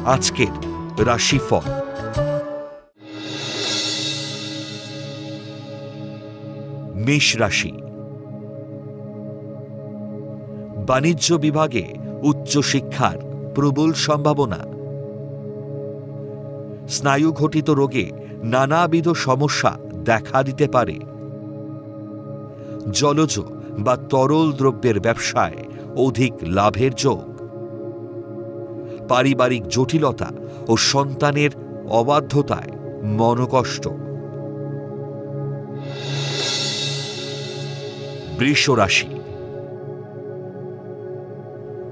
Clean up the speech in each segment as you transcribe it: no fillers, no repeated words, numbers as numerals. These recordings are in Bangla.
আজকের রাশিফল। মেষ রাশি। বাণিজ্য বিভাগে উচ্চশিক্ষার প্রবল সম্ভাবনা। স্নায়ুঘটিত রোগে নানাবিধ সমস্যা দেখা দিতে পারে। জলজ বা তরল দ্রব্যের ব্যবসায় অধিক লাভের যোগ। পারিবারিক জটিলতা ও সন্তানের অবাধ্যতায় মনোকষ্ট। বৃষ রাশি।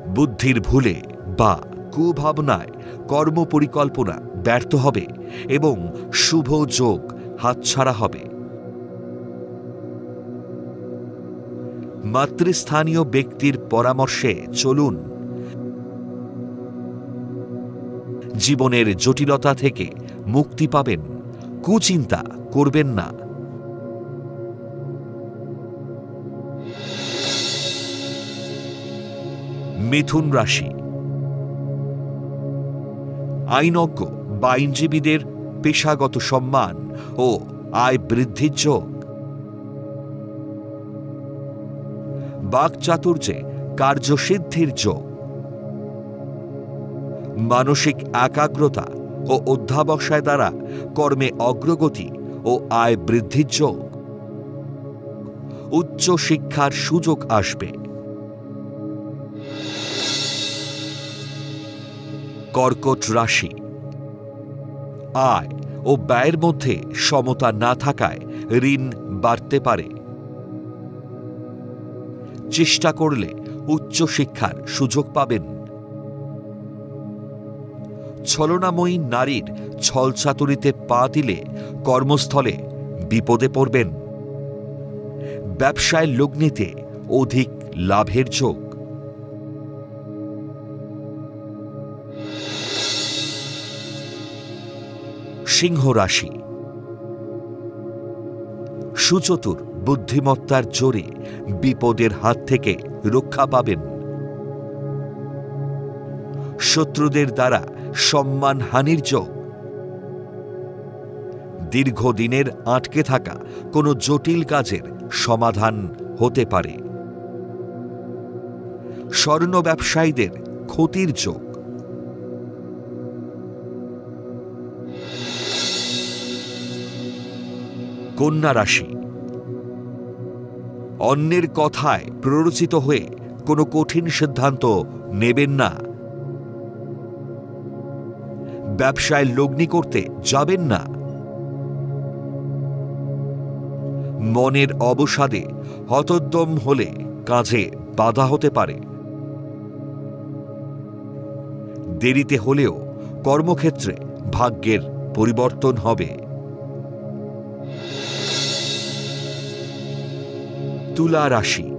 বুদ্ধির ভুলে বা কুভাবনায় কর্মপরিকল্পনা ব্যর্থ হবে এবং শুভ যোগ হাতছাড়া হবে। মাতৃস্থানীয় ব্যক্তির পরামর্শে চলুন। জীবনের জটিলতা থেকে মুক্তি পাবেন। কুচিন্তা করবেন না। মিথুন রাশি। আইনজ্ঞ বা আইনজীবীদের পেশাগত সম্মান ও আয় বৃদ্ধির যোগ। বাকচাতুর্যে কার্যসিদ্ধির যোগ। মানসিক একাগ্রতা ও অধ্যাবসায় দ্বারা কর্মে অগ্রগতি ও আয় বৃদ্ধির যোগ। উচ্চ শিক্ষার সুযোগ আসবে। কর্কট রাশি। আয় ও ব্যয়ের মধ্যে সমতা না থাকায় ঋণ বাড়তে পারে। চেষ্টা করলে উচ্চশিক্ষার সুযোগ পাবেন। ছলনাময়ী নারীর ছলচাতুরিতে পা দিলে কর্মস্থলে বিপদে পড়বেন। ব্যবসায় লগ্নিতে অধিক লাভের যোগ। সিংহ রাশি। সুচতুর বুদ্ধিমত্তার জোরে বিপদের হাত থেকে রক্ষা পাবেন। শত্রুদের দ্বারা সম্মানহানির যোগ। দীর্ঘদিনের আটকে থাকা কোনো জটিল কাজের সমাধান হতে পারে। স্বর্ণ ব্যবসায়ীদের ক্ষতির যোগ। কন্যা রাশি। অন্যের কথায় প্ররোচিত হয়ে কোনো কঠিন সিদ্ধান্ত নেবেন না। ব্যবসায় লগ্নি করতে যাবেন না। মনের অবসাদে হতোদ্যম হলে কাজে বাধা হতে পারে। দেরিতে হলেও কর্মক্ষেত্রে ভাগ্যের পরিবর্তন হবে। তুলা রাশি।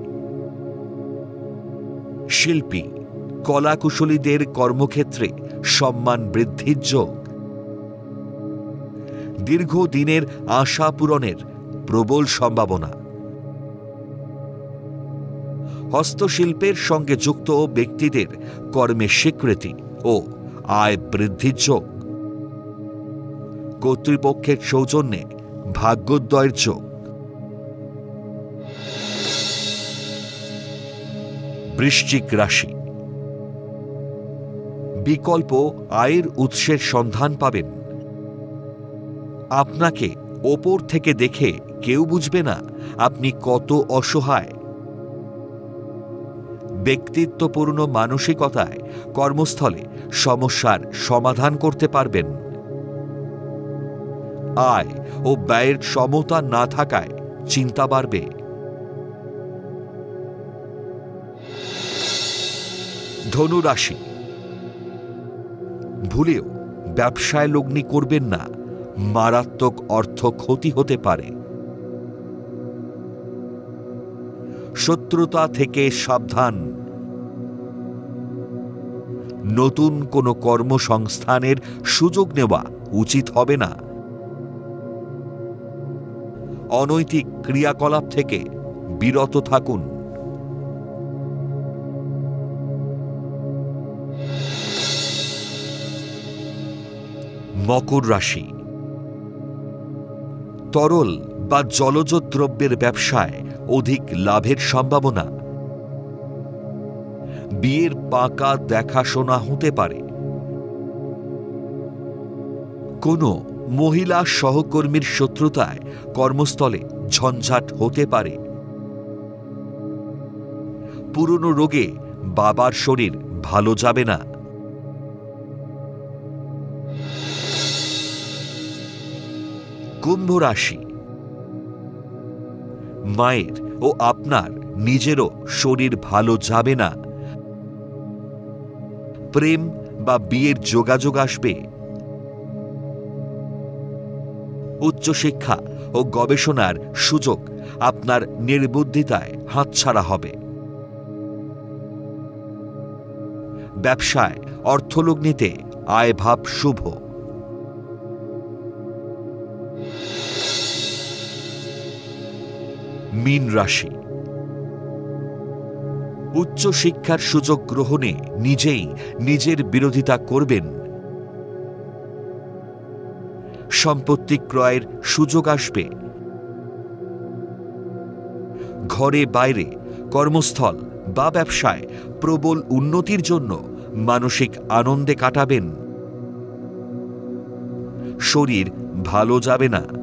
শিল্পী কলাকুশলীদের কর্মক্ষেত্রে সম্মান বৃদ্ধির যোগ। দীর্ঘদিনের আশা পূরণের প্রবল সম্ভাবনা। হস্তশিল্পের সঙ্গে যুক্ত ব্যক্তিদের কর্মে স্বীকৃতি ও আয় বৃদ্ধির যোগ। কর্তৃপক্ষের সৌজন্যে ভাগ্যোদয়ের যোগ। বৃশ্চিক রাশি। বিকল্প আয়ের উৎসের সন্ধান পাবেন। আপনাকে ওপর থেকে দেখে কেউ বুঝবে না আপনি কত অসহায়। ব্যক্তিত্বপূর্ণ মানসিকতায় কর্মস্থলে সমস্যার সমাধান করতে পারবেন। আয় ও ব্যয়ের সমতা না থাকায় চিন্তা বাড়বে। ধনু রাশি। ভুলেও ব্যবসায় লগ্নি করবেন না। মারাত্মক অর্থ ক্ষতি হতে পারে। শত্রুতা থেকে সাবধান। নতুন কোনো কর্মসংস্থানের সুযোগ নেওয়া উচিত হবে না। অনৈতিক ক্রিয়াকলাপ থেকে বিরত থাকুন। মকর রাশি, তরল বা জলজ দ্রব্যের ব্যবসায় অধিক লাভের সম্ভাবনা। বিয়ের পাকা দেখাশোনা হতে পারে। কোনো মহিলা সহকর্মীর শত্রুতায় কর্মস্থলে ঝঞ্ঝাট হতে পারে। পুরনো রোগে বাবার শরীর ভালো যাবে না। কুম্ভ রাশি, মায়ের ও আপনার নিজেরও শরীর ভালো যাবে না। প্রেম বা বিয়ের যোগাযোগ আসবে। উচ্চশিক্ষা ও গবেষণার সুযোগ আপনার নির্বুদ্ধিতায় হাতছাড়া হবে। ব্যবসায় অর্থলগ্নিতে আয়ভাব শুভ। মীন রাশি, উচ্চশিক্ষার সুযোগ গ্রহণে নিজেই নিজের বিরোধিতা করবেন। সম্পত্তি ক্রয়ের সুযোগ আসবে। ঘরে বাইরে কর্মস্থল বা ব্যবসায় প্রবল উন্নতির জন্য মানসিক আনন্দে কাটাবেন। শরীর ভালো যাবে না।